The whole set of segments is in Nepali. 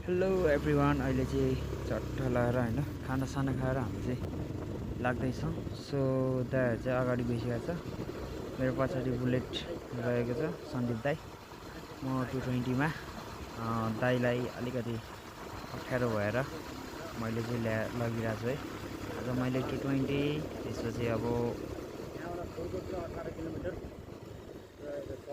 हेलो एभ्रिवान अहिले चाहिँ चट्ट लगाएर होइन खानासाना खाएर हामी चाहिँ लाग्दैछौँ। सो दाइहरू चाहिँ अगाडि गइसकेको छ। मेरो पछाडि बुलेट रहेको छ सन्दीप दाई। म 220मा दाइलाई अलिकति अप्ठ्यारो भएर मैले चाहिँ लगिरहेको छु है। आज मैले 220 त्यसपछि अब यहाँबाट फुलकोट चाहिँ 18 किलोमिटर रहेको छ।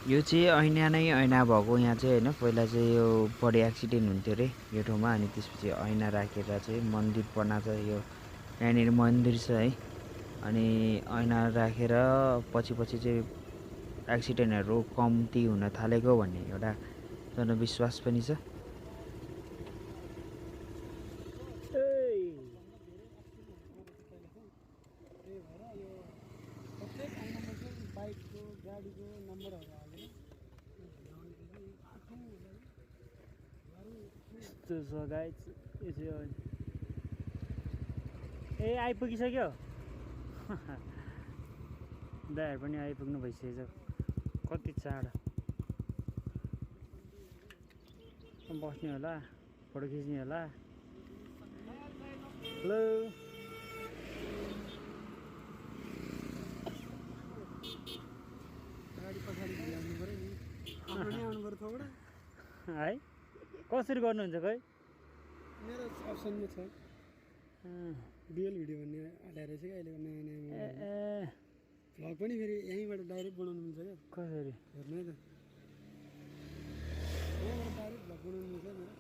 यो चाहिँ ऐना नै ऐना भएको यहाँ चाहिँ होइन। पहिला चाहिँ यो बढी एक्सिडेन्ट हुन्थ्यो अरे यो ठाउँमा, अनि त्यसपछि ऐना राखेर चाहिँ मन्दिर बनाएको छ। यो यहाँनिर मन्दिर छ है, अनि ऐना राखेर पछि चाहिँ एक्सिडेन्टहरू कम्ती हुन थालेको भन्ने एउटा जनविश्वास पनि छ। यस्तो छ गाइस, यो चाहिँ ए आइपुगिसक्यो। दाइहरू पनि आइपुग्नु भइसकेछ। कति चाँडो बस्ने होला, फोटो खिच्ने होला। हेलो है कसरी गर्नुहुन्छ खै? मेरो अप्सनमा छ डुअल भिडियो भन्ने हालेर चाहिँ अहिले नयाँ नयाँ भ्लग पनि फेरि यहीँबाट डाइरेक्ट बनाउनु मिल्छ क्या। कसरी हेर्नु है त, यहीँबाट डाइरेक्ट भ्लग बनाउनु मिल्छ मेरो।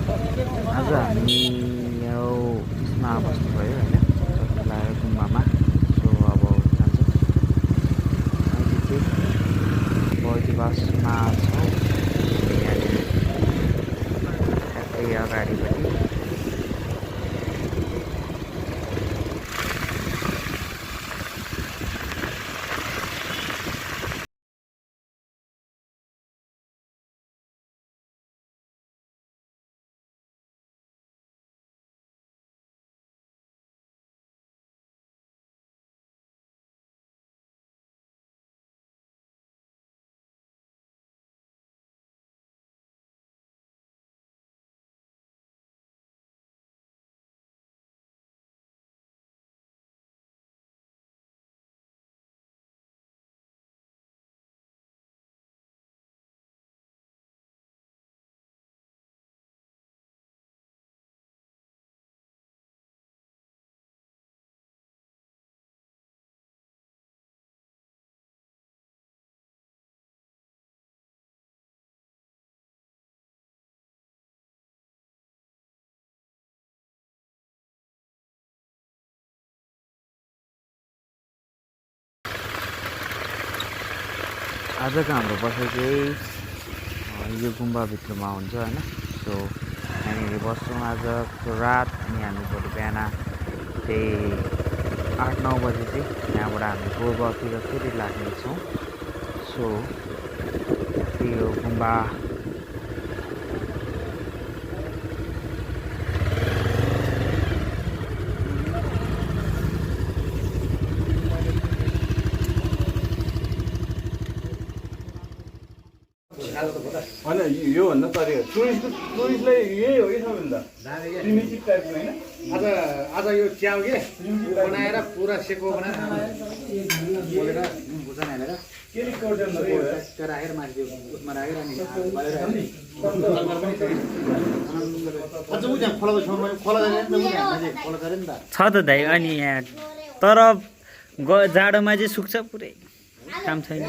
आज हामी यो यसमा बस्नुभयो होइन चट्टला गुम्बामा। सो अब जान्छौँ अहिले चाहिँ बौद्धवासमा छौँ यहाँनिर ठ्याक्कै अगाडिपट्टि। आजको हाम्रो बसाइ चाहिँ यो गुम्बाभित्रमा हुन्छ होइन। सो यहाँनिर बस्छौँ आजको रात अनि हामी भोलि बिहान त्यही 8-9 बजी चाहिँ यहाँबाट हामी पूर्वतिर फेरि लाग्नेछौँ। सो त्यो गुम्बा होइन योभन्दा तरिका टुरिस्टलाई यही हो कि सबैभन्दा प्रिमिटिभ टाइपको होइन। आज यो च्याउ के बनाएर पुरा सेको बनाएर मोलेर भुजान हालेर के रिकर्डन त्यो राखेर माथि त्यो उसमा राखेर अनि अझ उ त्यहाँ खोलाको छेउमा खोला जाने नि त खोला जाने नि त छ त दाइ। अनि यहाँ तर जाडोमा चाहिँ सुक्छ पुरै काम छैन।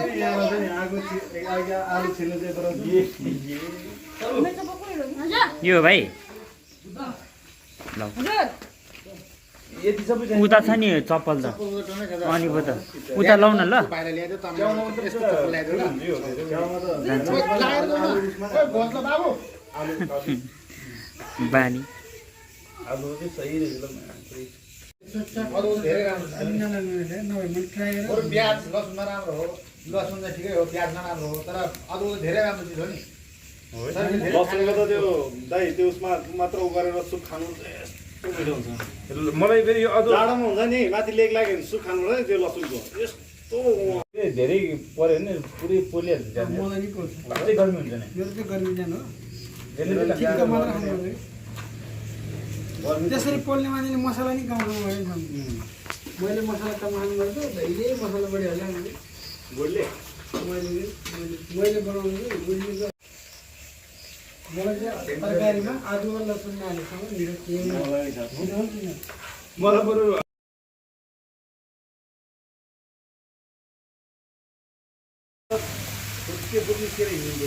आलु छिल्नु चाहिँ तर यो भाइ ल यति सबै उता छ नि चप्पल त अनि पो त उता लाउ न ल। बाहिर ल्याइदियो तँलाई यस्तो चप्पल ल्याइदियो बाबु बानी आलु चाहिँ सही रहेछ अरू धेरै राम्रो अरू प्याज लसुनमा राम्रो हो। लसुन चाहिँ ठिकै हो, प्याजमा राम्रो हो, तर अरू धेरै राम्रो चिज हो नि। लसुनको त त्यो दाइ त्यो उसमा मात्र उ गरेर सुप खानु यस्तो मिठो हुन्छ। मलाई फेरि यो अझ जाडोमा हुन्छ नि माथि लेग लाग्यो भने सुप खानु पर्छ नि त्यो लसुनको यस्तो धेरै पऱ्यो भने पुरै पोलिहाल्छ। मलाई नि पर्छ, अझै गर्मी हुन्छ नि मेरो चाहिँ गर्मी जानु हो। यसले ठिक्क मात्र खानु त्यसरी पोल्ने मान्छेले मसला नि कमाउनु भयो नि। मैले मसला कमाउनु गर्छु धेरै मसला बढिहाल्यो मैले गोडले मैले बनाउनु चाहिँ मलाई चाहिँ तरकारीमा आदु र लसुन हालेसम्म मेरो केही मलाई बरु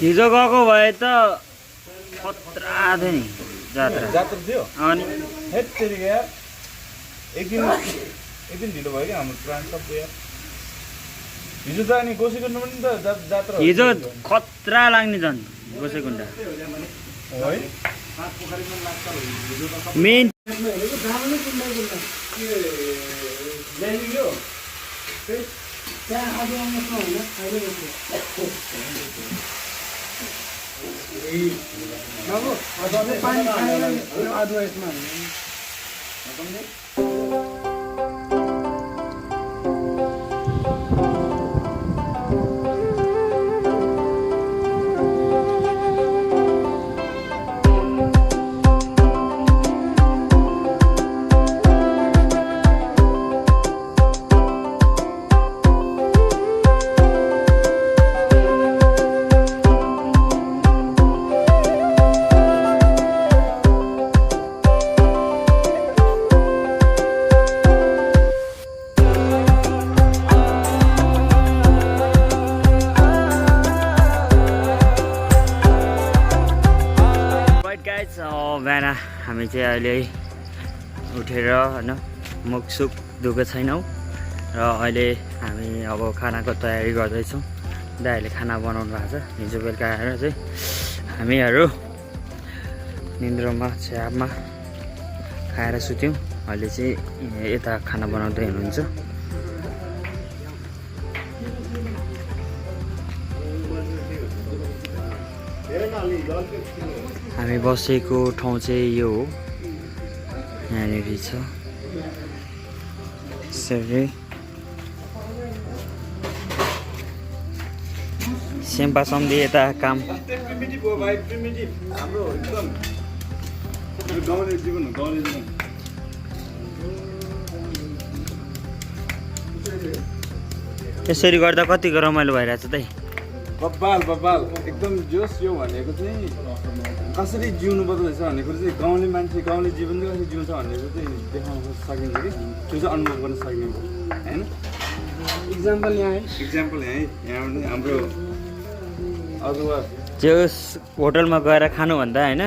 हिजो गएको भए त खतरा थियो नि जात्रा। जात्रा थियो अनि हेट तेरिका यार एक दिन ढिलो भयो क्या हाम्रो प्लान सब यार। हिजो त अनि गोसीकुण्ड पनि त जात्रा हिजो खतरा लाग्ने झन् गोसेकुण्डा है। मेन त्यहाँ आदु आउनु होइन अहिले बाबु पानी खाएर आदु यसमा गाइस बिहान हामी चाहिँ अहिले उठेर होइन मुखसुख धुएको छैनौँ र अहिले हामी अब खानाको तयारी गर्दैछौँ। दाइहरूले खाना बनाउनु भएको छ। हिजो बेलुका आएर चाहिँ हामीहरू निन्द्रामा छ्यापमा खाएर सुत्यौँ। अहिले चाहिँ यता खाना बनाउँदै हुनुहुन्छ। हामी बसेको ठाउँ चाहिँ यो हो, यहाँनिर छ यसरी शेम्पा सम्दी यता काम यसरी गर्दा कतिको रमाइलो भइरहेछ त बब्बाल बब्बाल एकदम जोस। यो भनेको चाहिँ कसरी जिउनु पर्दो रहेछ भन्ने कुरो चाहिँ गाउँले मान्छे गाउँले जीवन चाहिँ कसरी जिउँछ भन्ने कुरो चाहिँ देखाउन सकिन्छ कि त्यो चाहिँ अनुभव गर्न सकिन्छ होइन। इक्जाम्पल यहाँ हाम्रो अथवा त्यो होटलमा गएर खानुभन्दा होइन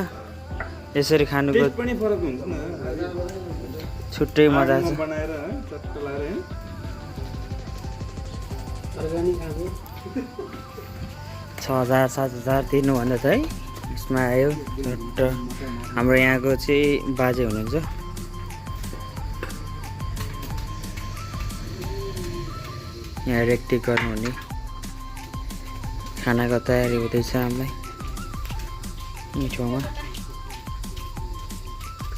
यसरी खानुको पनि फरक हुन्छ न। छुट्टै मजा छ। बनाएर चट्ट लाएर अर्ग्यानिक खाएको 6000 7000 तिर्नुभन्दा चाहिँ यसमा आयो। र हाम्रो यहाँको चाहिँ बाजे हुनुहुन्छ, यहाँ रेक्टिक गर्नुहुने। खानाको तयारी हुँदैछ हामीलाई मिठोमा।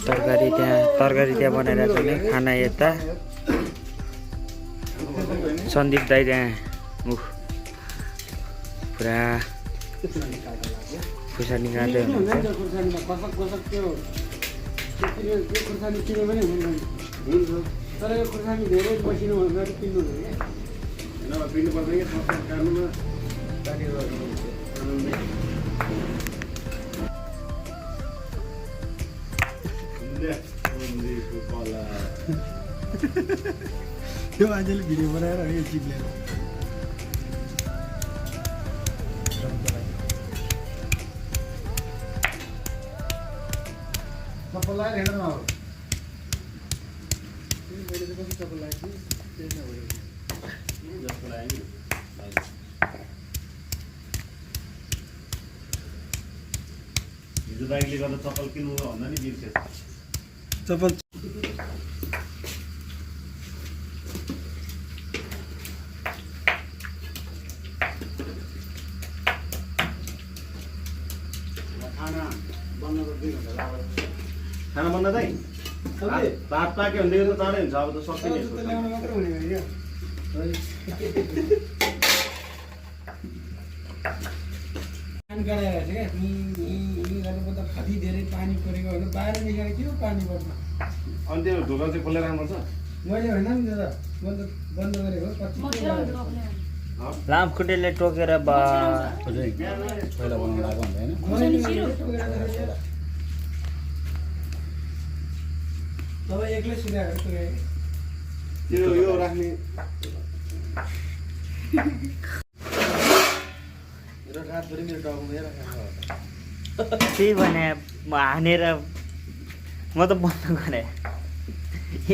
तरकारी त्यहाँ बनाइरहेको छ भने खाना यता। सन्दीप दाइ त्यहाँ पुरा खुर्सानी काट्दै हुनुहुन्छ। तर यो खुर्सानी धेरै मसिनो भनेर किन्नु त्यो मान्छेले भिडियो बनाएर यो चिप्लेर चप्पल लगाएर हिँड्नु अब हिजो बाइकले गर्दा चप्पल किन्नु भन्दा नि बिर्सेछ चप्पल खाना बन्न दाइ ताप पाक्यो भनेदेखि त चाँडै हुन्छ। अब त सकिने ल्याउनु मात्र हुने भयो क्या। पानी काटेर क्या गर्नुपर्दा कति धेरै पानी परेको होइन। बाहिर निकालेर के हो पानी पर्छ। अनि त्यो ढोका चाहिँ खोलेर राख्नुपर्छ। मैले होइन नि दादा बन्द गरेको 25 लामखुट्टेले टोकेर पहिला बनाउनु लाग्यो भने होइन। तपाईँ एक्लै सुधाएको त्यो यो राख्ने त्यही भने हानेर म त बन्द गरेँ।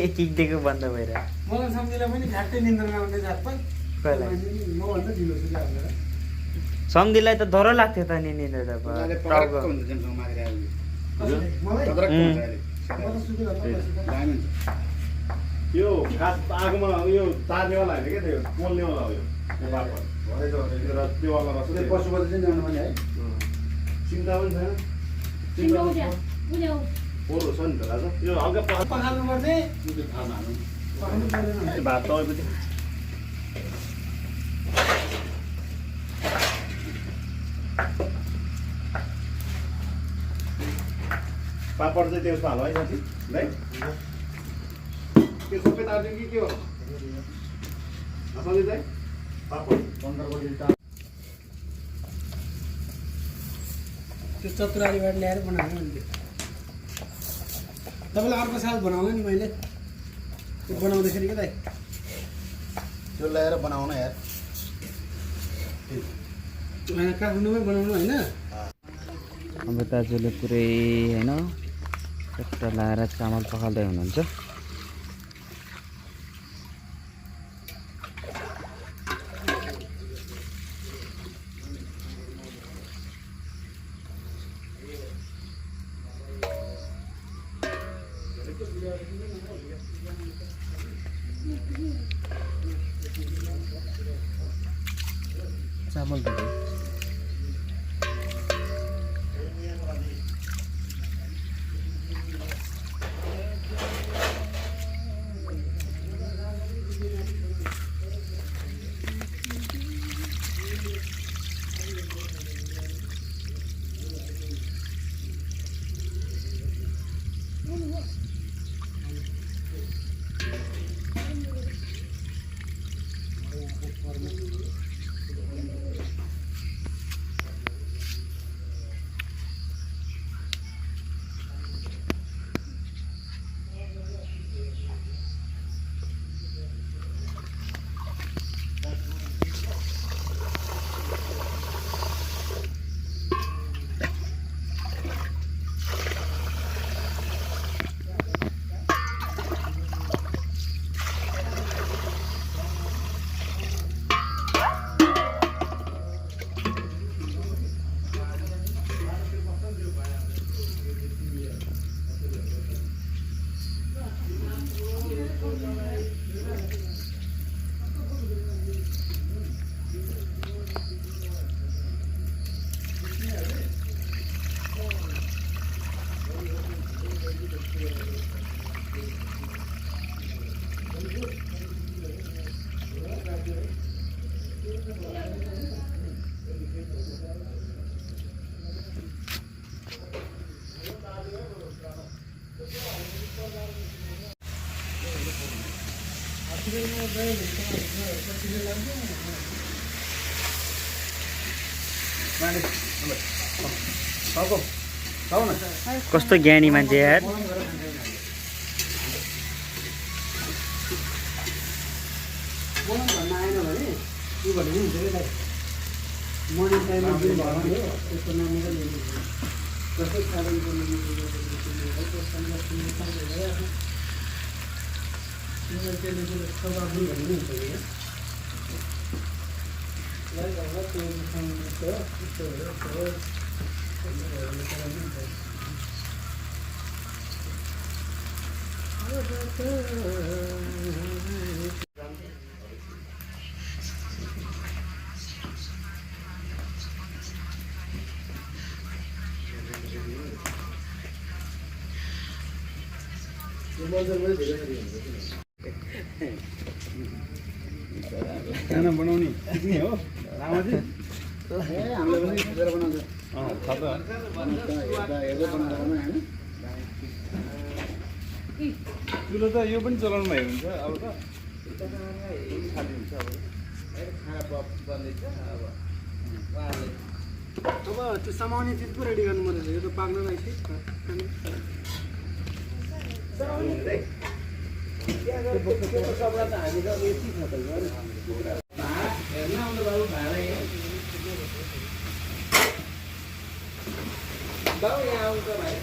एक दिएको बन्द भएर मलाई सम्झिँदा पनि झ्याट्टै निन्द्रमा आउने झाप्पा मभन्दा ढिलो सुधाएर सम्धिलाई त डर लाग्थ्यो त नि निन्द्रा त यो खास आगोमा यो तार्नेवाला होइन क्या, त्यो पोल्नेवाला हो यो त्योवाला बस्छ। पशुपति चाहिँ जानु भने है चिन्ता पनि छैन। पोहोर छ नि त राजा। यो हल्का पखाल्नु पर्ने भात तपाईँको पापड चाहिँ त्यसमा हाल है साथी है। त्यो सबै तार्दिउँ कि के हो सन्दिप दाइ? पापड 15 बजी त्यो चतुरालीबाट ल्याएर बनाएको नि। तपाईँलाई अर्को साल बनाउनु नि मैले त्यो बनाउँदाखेरि क्या दाइ। त्यो ल्याएर बनाउन यार। काठमाडौँमै बनाउनु होइन। अब दाजुले पुरै होइन चट्टा लाएर चामल पखाल्दै हुनुहुन्छ। चामल कस्तो ज्ञानी मान्छे यार। खाना बनाउने सिक्ने हो रामाजी। हामीले पनि खिचेर बनाउँछ। चुलो त यो पनि चलाउनु भएको हुन्छ अब त खाली हुन्छ अब अब त्यो समाउने चिज पो रेडी गर्नु पर्छ। यो त पाक्न रहेछ। बाबु यहाँ आउँछ भाइ।